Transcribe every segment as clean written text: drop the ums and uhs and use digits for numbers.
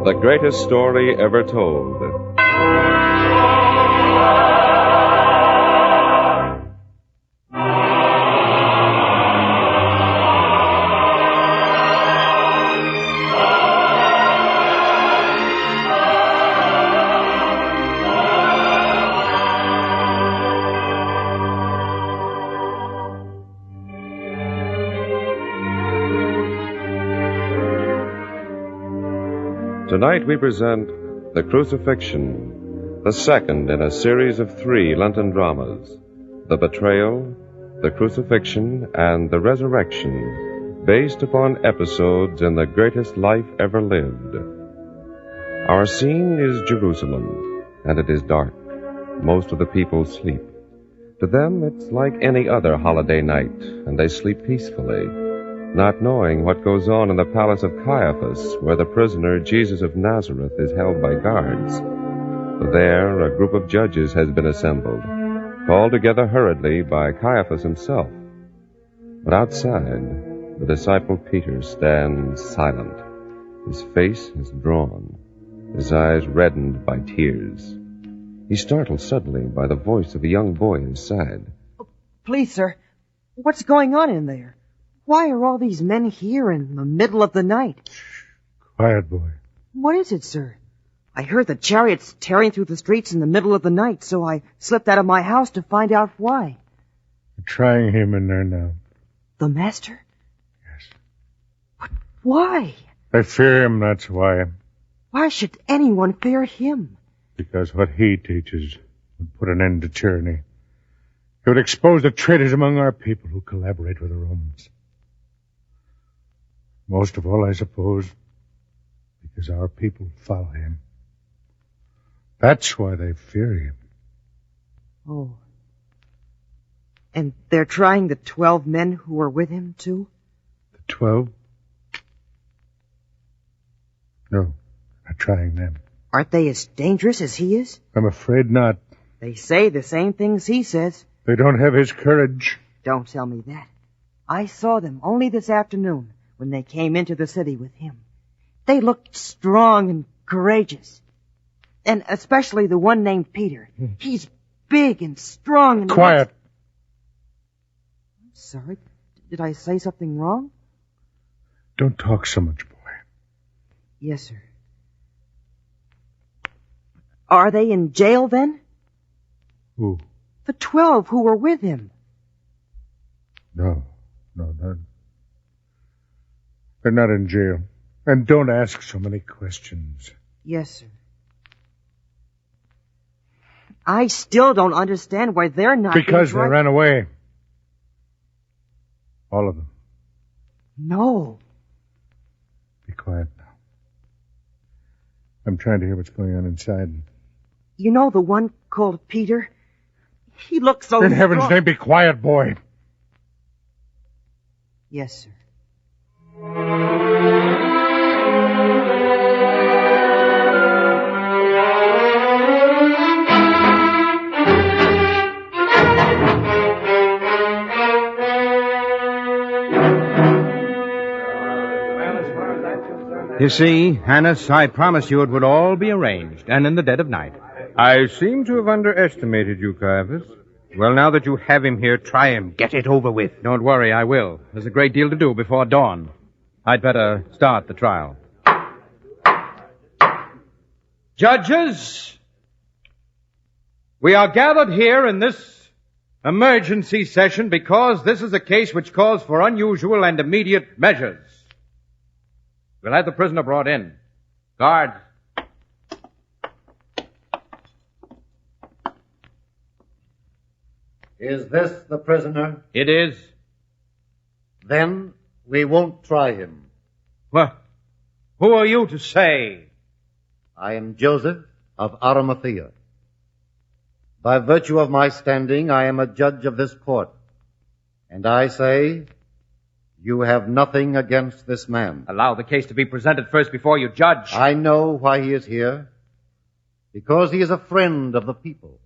The greatest story ever told. Tonight we present The Crucifixion, the second in a series of 3 Lenten dramas. The Betrayal, The Crucifixion, and The Resurrection, based upon episodes in the greatest life ever lived. Our scene is Jerusalem, and it is dark. Most of the people sleep. To them, it's like any other holiday night, and they sleep peacefully, not knowing what goes on in the palace of Caiaphas, where the prisoner Jesus of Nazareth is held by guards. There, a group of judges has been assembled, called together hurriedly by Caiaphas himself. But outside, the disciple Peter stands silent. His face is drawn, his eyes reddened by tears. He's startled suddenly by the voice of a young boy at his side. Please, sir, what's going on in there? Why are all these men here in the middle of the night? Shh. Quiet, boy. What is it, sir? I heard the chariots tearing through the streets in the middle of the night, so I slipped out of my house to find out why. They're trying him in there now. The master? Yes. But why? They fear him, that's why. Why should anyone fear him? Because what he teaches would put an end to tyranny. It would expose the traitors among our people who collaborate with the Romans. Most of all, I suppose, because our people follow him. That's why they fear him. Oh. And they're trying the 12 men who were with him, too? The 12? No, not trying them. Aren't they as dangerous as he is? I'm afraid not. They say the same things he says. They don't have his courage. Don't tell me that. I saw them only this afternoon when they came into the city with him. They looked strong and courageous. And especially the one named Peter. He's big and strong and... Quiet! I'm sorry. Did I say something wrong? Don't talk so much, boy. Yes, sir. Are they in jail, then? Who? The 12 who were with him. No. They're not in jail. And don't ask so many questions. Yes, sir. I still don't understand why they're not... Because they ran away. All of them. No. Be quiet now. I'm trying to hear what's going on inside. You know the one called Peter? He looks so In heaven's strong. name, be quiet, boy. Yes, sir. You see, Hannes, I promised you it would all be arranged, and in the dead of night. I seem to have underestimated you, Caiaphas. Well, now that you have him here, try him. Get it over with. Don't worry, I will. There's a great deal to do before dawn. I'd better start the trial. Judges, we are gathered here in this emergency session because this is a case which calls for unusual and immediate measures. We'll have the prisoner brought in. Guards. Is this the prisoner? It is. Then we won't try him. What? Who are you to say? I am Joseph of Arimathea. By virtue of my standing, I am a judge of this court. And I say, you have nothing against this man. Allow the case to be presented first before you judge. I know why he is here. Because he is a friend of the people.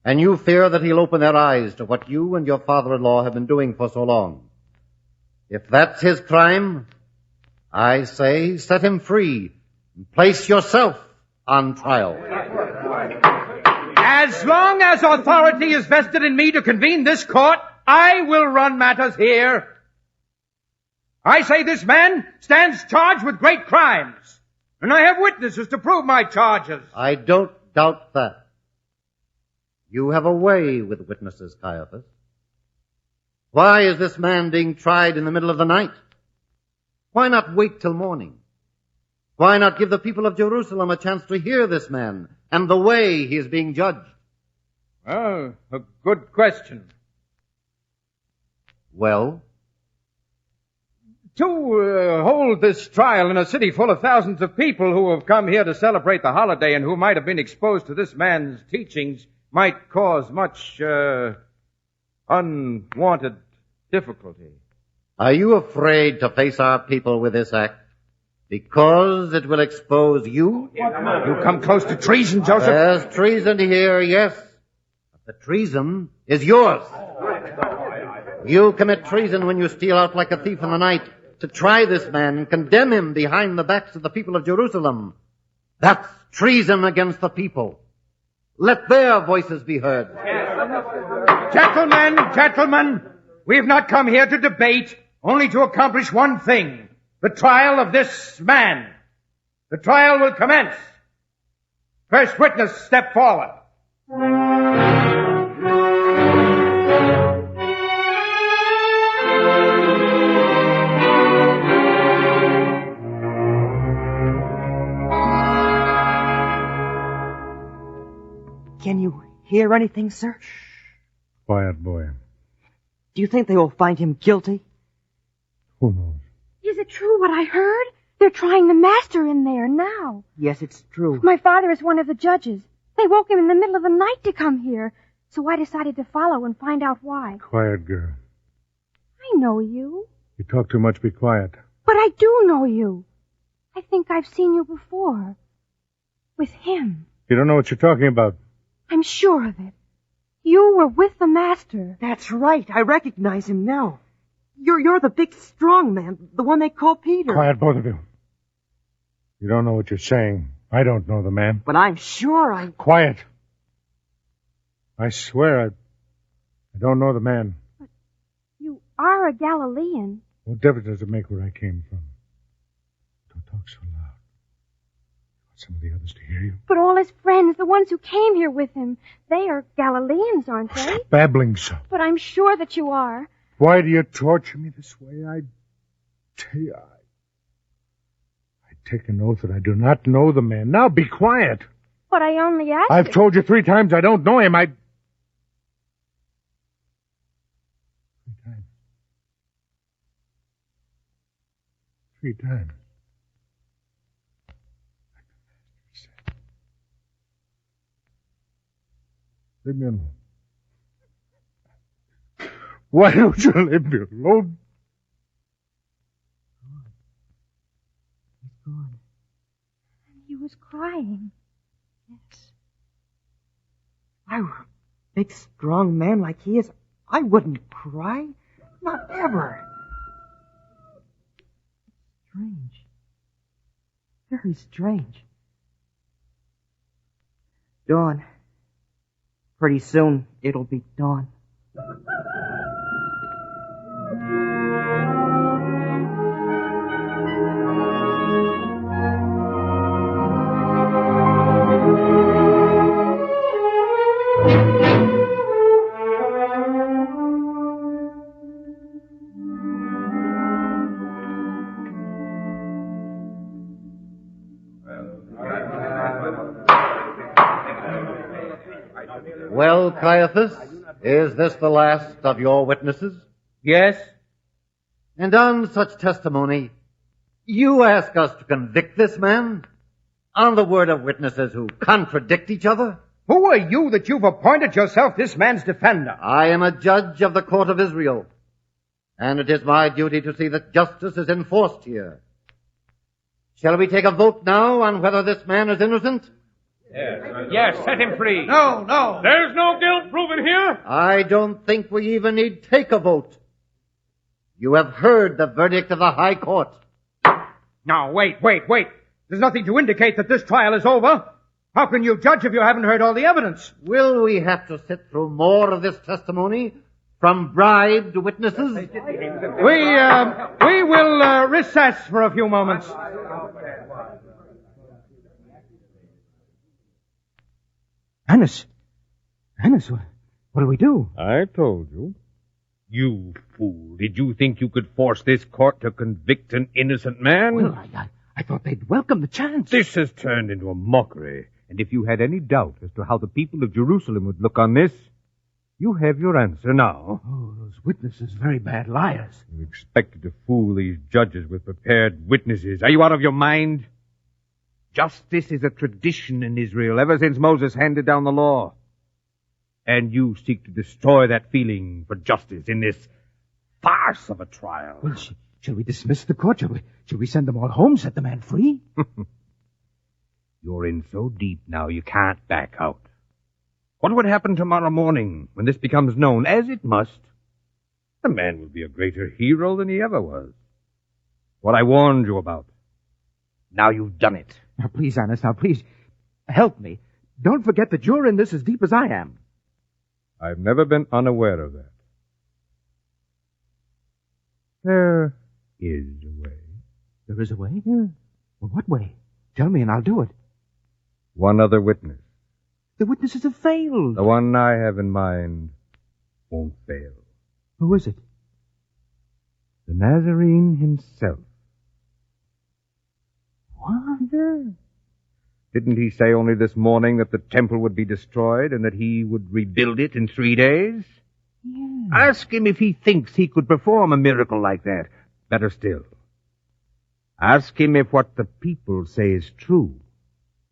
And you fear that he'll open their eyes to what you and your father-in-law have been doing for so long. If that's his crime, I say set him free, and place yourself on trial. As long as authority is vested in me to convene this court, I will run matters here. I say this man stands charged with great crimes, and I have witnesses to prove my charges. I don't doubt that. You have a way with witnesses, Caiaphas. Why is this man being tried in the middle of the night? Why not wait till morning? Why not give the people of Jerusalem a chance to hear this man and the way he is being judged? Oh, a good question. Well? To hold this trial in a city full of thousands of people who have come here to celebrate the holiday and who might have been exposed to this man's teachings might cause much unwanted difficulty. Are you afraid to face our people with this act? Because it will expose you? You come close to treason, Joseph. There's treason here, yes. But the treason is yours. You commit treason when you steal out like a thief in the night to try this man and condemn him behind the backs of the people of Jerusalem. That's treason against the people. Let their voices be heard. Gentlemen, we have not come here to debate, only to accomplish one thing. The trial of this man. The trial will commence. First witness, step forward. Can you hear anything, sir? Quiet, boy. Do you think they will find him guilty? Who knows? Is it true what I heard? They're trying the master in there now. Yes, it's true. My father is one of the judges. They woke him in the middle of the night to come here, so I decided to follow and find out why. Quiet, girl. I know you. You talk too much. Be quiet. But I do know you. I think I've seen you before. With him. You don't know what you're talking about. I'm sure of it. You were with the master. That's right. I recognize him now. You're the big strong man, the one they call Peter. Quiet, both of you. You don't know what you're saying. I don't know the man. But I'm sure I... Quiet. I swear I don't know the man. But you are a Galilean. What difference does it make where I came from? Don't talk so loud. I want some of the others to hear you. But all his friends, the ones who came here with him, they are Galileans, aren't they? Stop babbling so. But I'm sure that you are. Why do you torture me this way? I tell you, I take an oath that I do not know the man. Now be quiet. But I only asked I've you. told you 3 times I don't know him. 3 times. 3 times. Leave me alone. Why don't you leave me alone? He's gone. He was crying. Yes. If I were a big, strong man like he is, I wouldn't cry. Not ever. Strange. Very strange. Dawn. Pretty soon, it'll be dawn. Well, Caiaphas, is this the last of your witnesses? Yes? And on such testimony, you ask us to convict this man on the word of witnesses who contradict each other? Who are you that you've appointed yourself this man's defender? I am a judge of the court of Israel, and it is my duty to see that justice is enforced here. Shall we take a vote now on whether this man is innocent? Yes, set him free. No. There's no guilt proven here. I don't think we even need take a vote. You have heard the verdict of the High Court. Now, wait. There's nothing to indicate that this trial is over. How can you judge if you haven't heard all the evidence? Will we have to sit through more of this testimony from bribed witnesses? We will recess for a few moments. Annis, what do we do? I told you. You fool. Did you think you could force this court to convict an innocent man? Well, I thought they'd welcome the chance. This has turned into a mockery. And if you had any doubt as to how the people of Jerusalem would look on this, you have your answer now. Oh, those witnesses very bad liars. You expected to fool these judges with prepared witnesses. Are you out of your mind? Justice is a tradition in Israel ever since Moses handed down the law. And you seek to destroy that feeling for justice in this farce of a trial. Well, shall we dismiss the court? Shall we send them all home, set the man free? You're in so deep now you can't back out. What would happen tomorrow morning when this becomes known, as it must? The man will be a greater hero than he ever was. What I warned you about. Now you've done it. Now, please, Annis, please, help me. Don't forget that you're in this as deep as I am. I've never been unaware of that. There is a way. There is a way? Well, what way? Tell me and I'll do it. One other witness. The witnesses have failed. The one I have in mind won't fail. Who is it? The Nazarene himself. What? Didn't he say only this morning that the temple would be destroyed and that he would rebuild it in 3 days? Yeah. Ask him if he thinks he could perform a miracle like that. Better still, ask him if what the people say is true.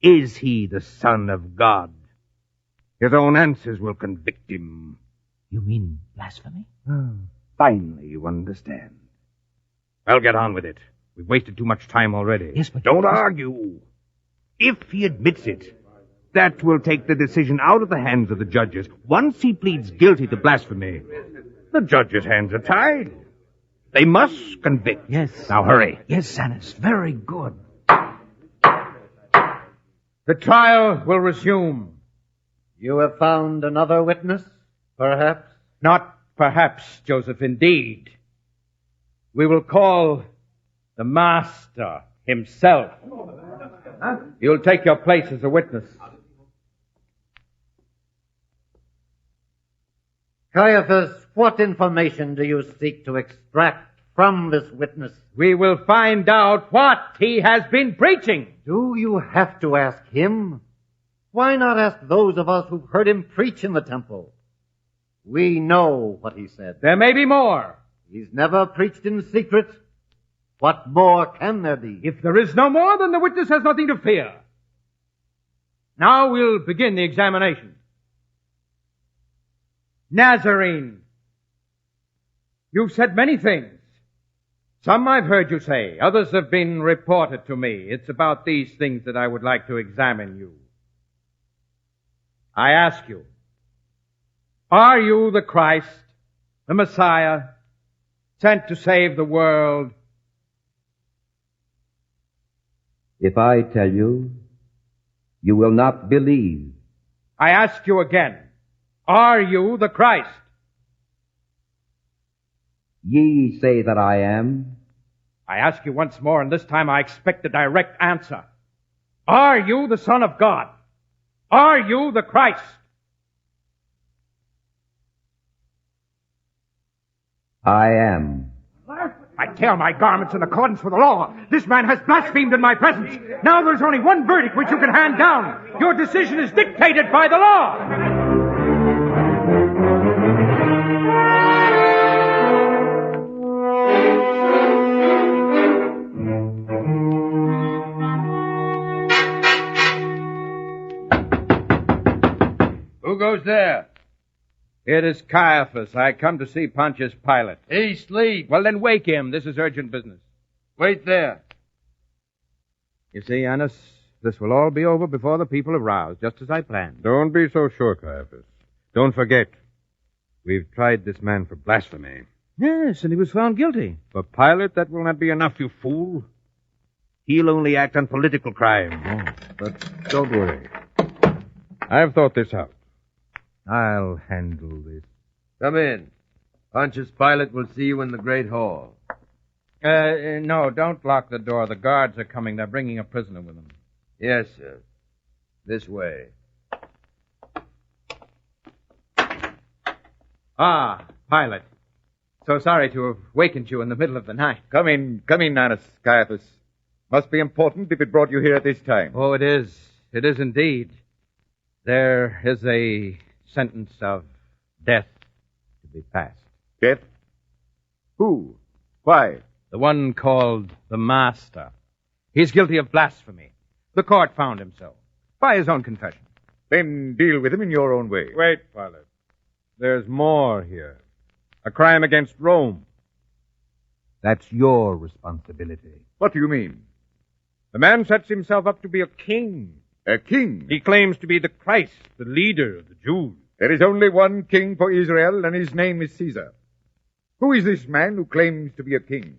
Is he the Son of God? His own answers will convict him. You mean blasphemy? Finally, you understand. Well, get on with it. We've wasted too much time already. Yes, but... Don't argue. If he admits it, that will take the decision out of the hands of the judges. Once he pleads guilty to blasphemy, the judges' hands are tied. They must convict. Yes. Now hurry. Yes, Annis, very good. The trial will resume. You have found another witness, perhaps? Not perhaps, Joseph, indeed. We will call the Master himself. You'll take your place as a witness. Caiaphas, what information do you seek to extract from this witness? We will find out what he has been preaching. Do you have to ask him? Why not ask those of us who've heard him preach in the temple? We know what he said. There may be more. He's never preached in secret. What more can there be? If there is no more, then the witness has nothing to fear. Now we'll begin the examination. Nazarene, you've said many things. Some I've heard you say. Others have been reported to me. It's about these things that I would like to examine you. I ask you, are you the Christ, the Messiah, sent to save the world? If I tell you, you will not believe. I ask you again, are you the Christ? Ye say that I am. I ask you once more, and this time I expect a direct answer. Are you the Son of God? Are you the Christ? I am. I tear my garments in accordance with the law. This man has blasphemed in my presence. Now there's only one verdict which you can hand down. Your decision is dictated by the law. Who goes there? It is Caiaphas. I come to see Pontius Pilate. He sleeps. Well, then wake him. This is urgent business. Wait there. You see, Annas, this will all be over before the people are roused, just as I planned. Don't be so sure, Caiaphas. Don't forget, we've tried this man for blasphemy. Yes, and he was found guilty. For Pilate, that will not be enough, you fool. He'll only act on political crime. Oh, but don't worry. I've thought this out. I'll handle this. Come in. Pontius Pilate will see you in the Great Hall. No, don't lock the door. The guards are coming. They're bringing a prisoner with them. Yes, sir. This way. Ah, Pilate. So sorry to have wakened you in the middle of the night. Come in, Annas, Caiaphas. Must be important if it brought you here at this time. Oh, it is. It is indeed. There is a sentence of death to be passed. Death? Who? Why? The one called the Master. He's guilty of blasphemy. The court found him so, by his own confession. Then deal with him in your own way. Wait, Pilate. There's more here. A crime against Rome. That's your responsibility. What do you mean? The man sets himself up to be a king. A king? He claims to be the Christ, the leader of the Jews. There is only one king for Israel, and his name is Caesar. Who is this man who claims to be a king?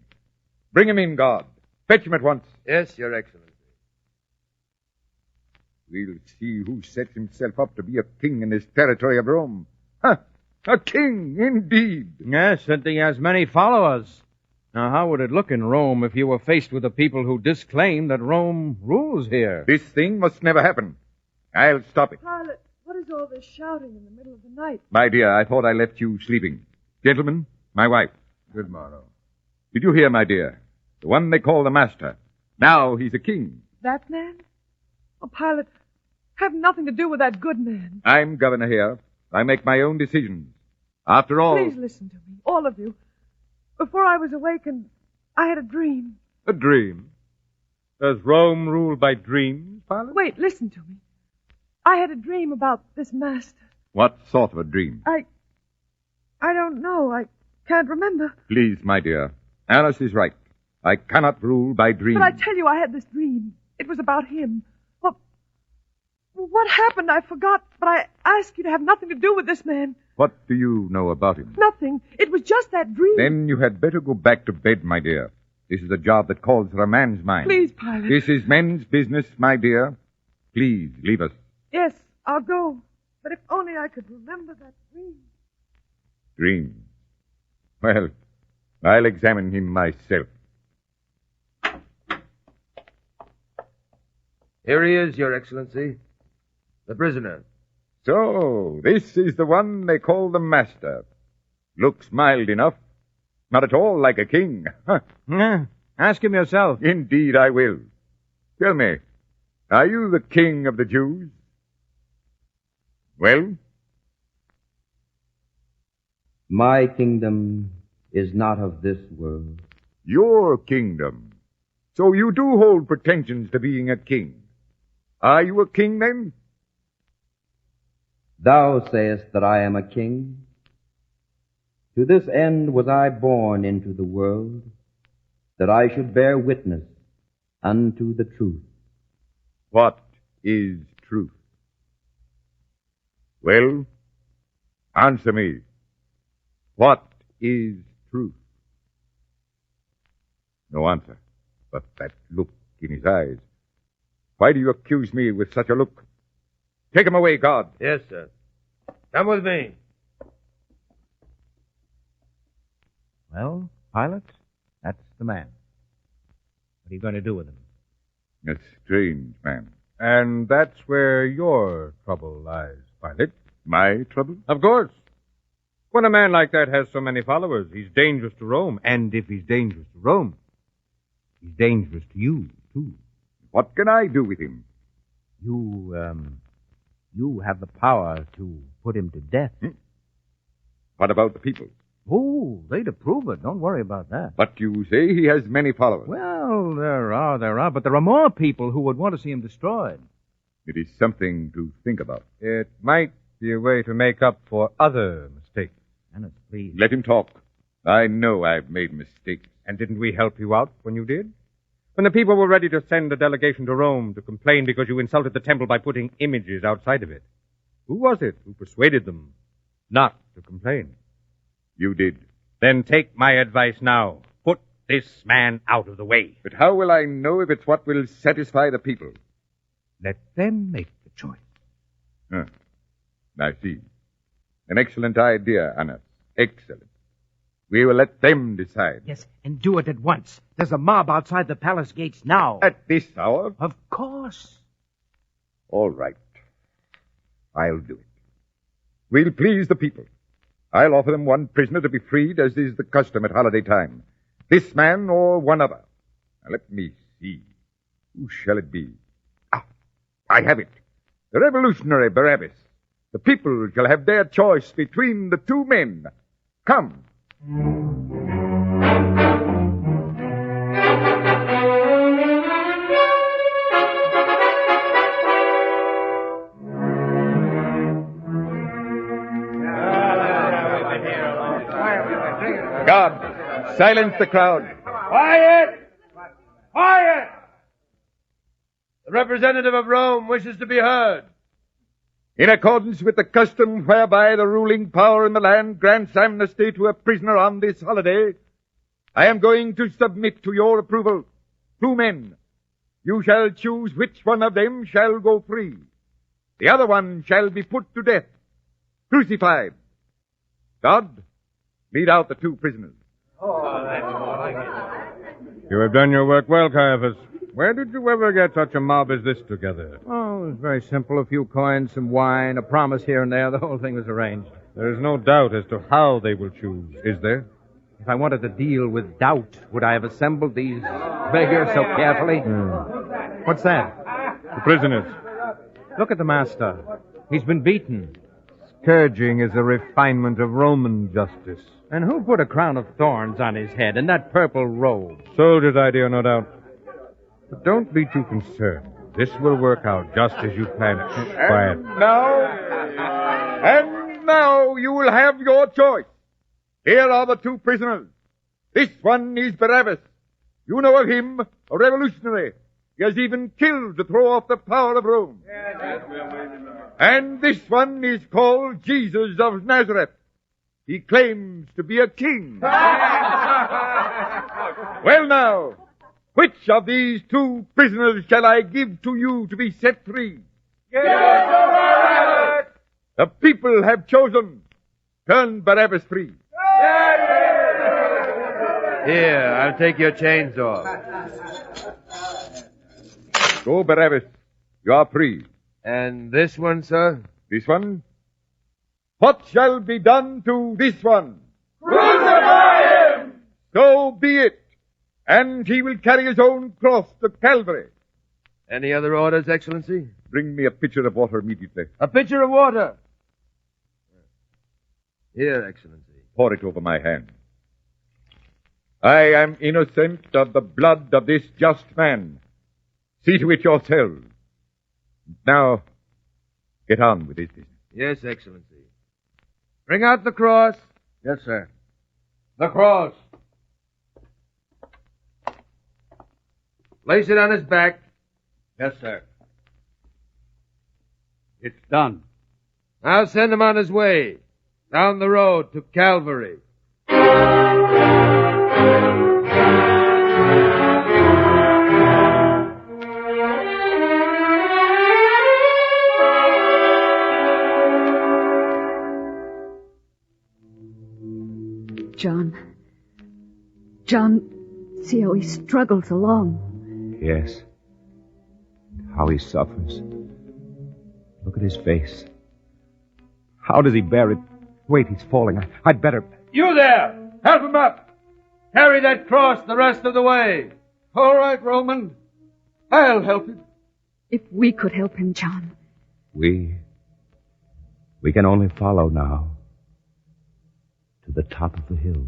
Bring him in, guard. Fetch him at once. Yes, Your Excellency. We'll see who sets himself up to be a king in this territory of Rome. Huh! A king, indeed. Yes, and he has many followers. Now, how would it look in Rome if you were faced with a people who disclaim that Rome rules here? This thing must never happen. I'll stop it. Pilate, what is all this shouting in the middle of the night? My dear, I thought I left you sleeping. Gentlemen, my wife. Good morrow. Did you hear, my dear? The one they call the Master. Now he's a king. That man? Oh, Pilate, have nothing to do with that good man. I'm governor here. I make my own decisions. After all... Please listen to me, all of you. Before I was awakened, I had a dream. A dream? Does Rome rule by dreams, Pilate? Wait, listen to me. I had a dream about this Master. What sort of a dream? I don't know. I can't remember. Please, my dear. Alice is right. I cannot rule by dreams. But I tell you, I had this dream. It was about him. What happened, I forgot, but I asked you to have nothing to do with this man. What do you know about him? Nothing. It was just that dream. Then you had better go back to bed, my dear. This is a job that calls for a man's mind. Please, Pilate. This is men's business, my dear. Please, leave us. Yes, I'll go. But if only I could remember that dream. Dream. Well, I'll examine him myself. Here he is, Your Excellency. The prisoner. So, this is the one they call the Master. Looks mild enough. Not at all like a king. Ask him yourself. Indeed I will. Tell me, are you the king of the Jews? Well? My kingdom is not of this world. Your kingdom. So you do hold pretensions to being a king. Are you a king, then? Thou sayest that I am a king. To this end was I born into the world, that I should bear witness unto the truth. What is truth? Well, answer me. What is truth? No answer, but that look in his eyes. Why do you accuse me with such a look? Take him away, guard. Yes, sir. Come with me. Well, Pilate, that's the man. What are you going to do with him? A strange man. And that's where your trouble lies, Pilate. My trouble? Of course. When a man like that has so many followers, he's dangerous to Rome. And if he's dangerous to Rome, he's dangerous to you, too. What can I do with him? You have the power to put him to death. What about the people? Oh, they'd approve it. Don't worry about that. But you say he has many followers. Well, there are, but there are more people who would want to see him destroyed. It is something to think about. It might be a way to make up for other mistakes. Annas, please. Let him talk. I know I've made mistakes. And didn't we help you out when you did? When the people were ready to send a delegation to Rome to complain because you insulted the temple by putting images outside of it. Who was it who persuaded them not to complain? You did. Then take my advice now. Put this man out of the way. But how will I know if it's what will satisfy the people? Let them make the choice. I see. An excellent idea, Annas. Excellent. We will let them decide. Yes, and do it at once. There's a mob outside the palace gates now. At this hour? Of course. All right. I'll do it. We'll please the people. I'll offer them one prisoner to be freed, as is the custom at holiday time. This man or one other. Now, let me see. Who shall it be? I have it. The revolutionary Barabbas. The people shall have their choice between the two men. Come. God, silence the crowd. Quiet! Quiet! The representative of Rome wishes to be heard. In accordance with the custom whereby the ruling power in the land grants amnesty to a prisoner on this holiday, I am going to submit to your approval 2 men. You shall choose which one of them shall go free. The other one shall be put to death, crucified. God, lead out the 2 prisoners. You have done your work well, Caiaphas. Where did you ever get such a mob as this together? Oh, it was very simple. A few coins, some wine, a promise here and there. The whole thing was arranged. There's no doubt as to how they will choose, is there? If I wanted to deal with doubt, would I have assembled these beggars so carefully? What's that? The prisoners. Look at the master. He's been beaten. Scourging is a refinement of Roman justice. And who put a crown of thorns on his head and that purple robe? Soldier's idea, no doubt. But don't be too concerned. This will work out just as you planned it. Quiet. And now you will have your choice. Here are the 2 prisoners. This one is Barabbas. You know of him, a revolutionary. He has even killed to throw off the power of Rome. And this one is called Jesus of Nazareth. He claims to be a king. Well now, which of these 2 prisoners shall I give to you to be set free? The people have chosen. Turn Barabbas free. Here, I'll take your chains off. Go, Barabbas. You are free. And this one, sir? This one? What shall be done to this one? Crucify him! So be it. And he will carry his own cross to Calvary. Any other orders, Excellency? Bring me a pitcher of water immediately. A pitcher of water. Here, Excellency. Pour it over my hand. I am innocent of the blood of this just man. See to it yourselves. Now, get on with this business. Yes, Excellency. Bring out the cross. Yes, sir. The cross. Place it on his back. Yes, sir. It's done. Now send him on his way. Down the road to Calvary. John, see how he struggles along. Yes. How he suffers. Look at his face. How does he bear it? Wait, he's falling. I'd better... You there! Help him up! Carry that cross the rest of the way. All right, Roman. I'll help him. If we could help him, John. We can only follow now. To the top of the hill.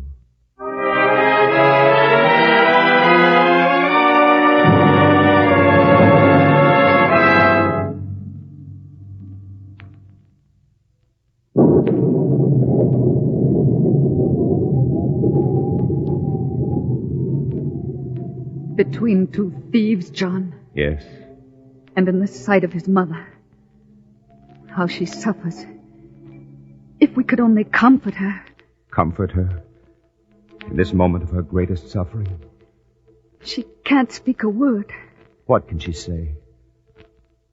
Between 2 thieves, John. Yes. And in the sight of his mother. How she suffers. If we could only comfort her. Comfort her in this moment of her greatest suffering. She can't speak a word. What can she say,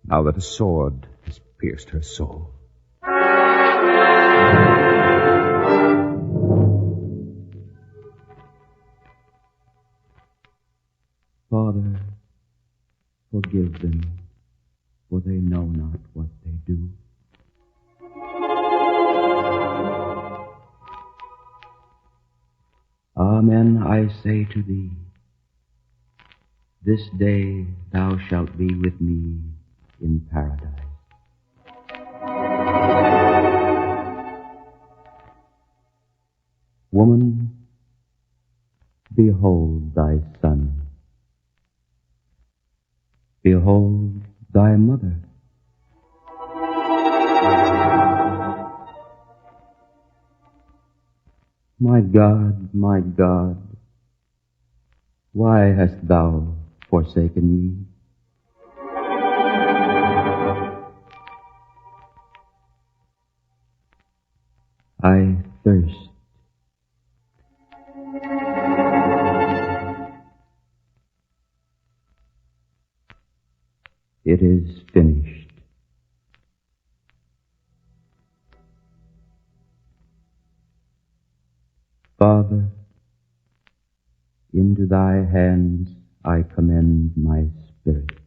now that a sword has pierced her soul? Father, forgive them, for they know not what they do. Amen, I say to thee, this day thou shalt be with me in paradise. Woman, behold thy son. Behold thy mother. My God, why hast thou forsaken me? I thirst. It is finished. Father, into thy hands I commend my spirit.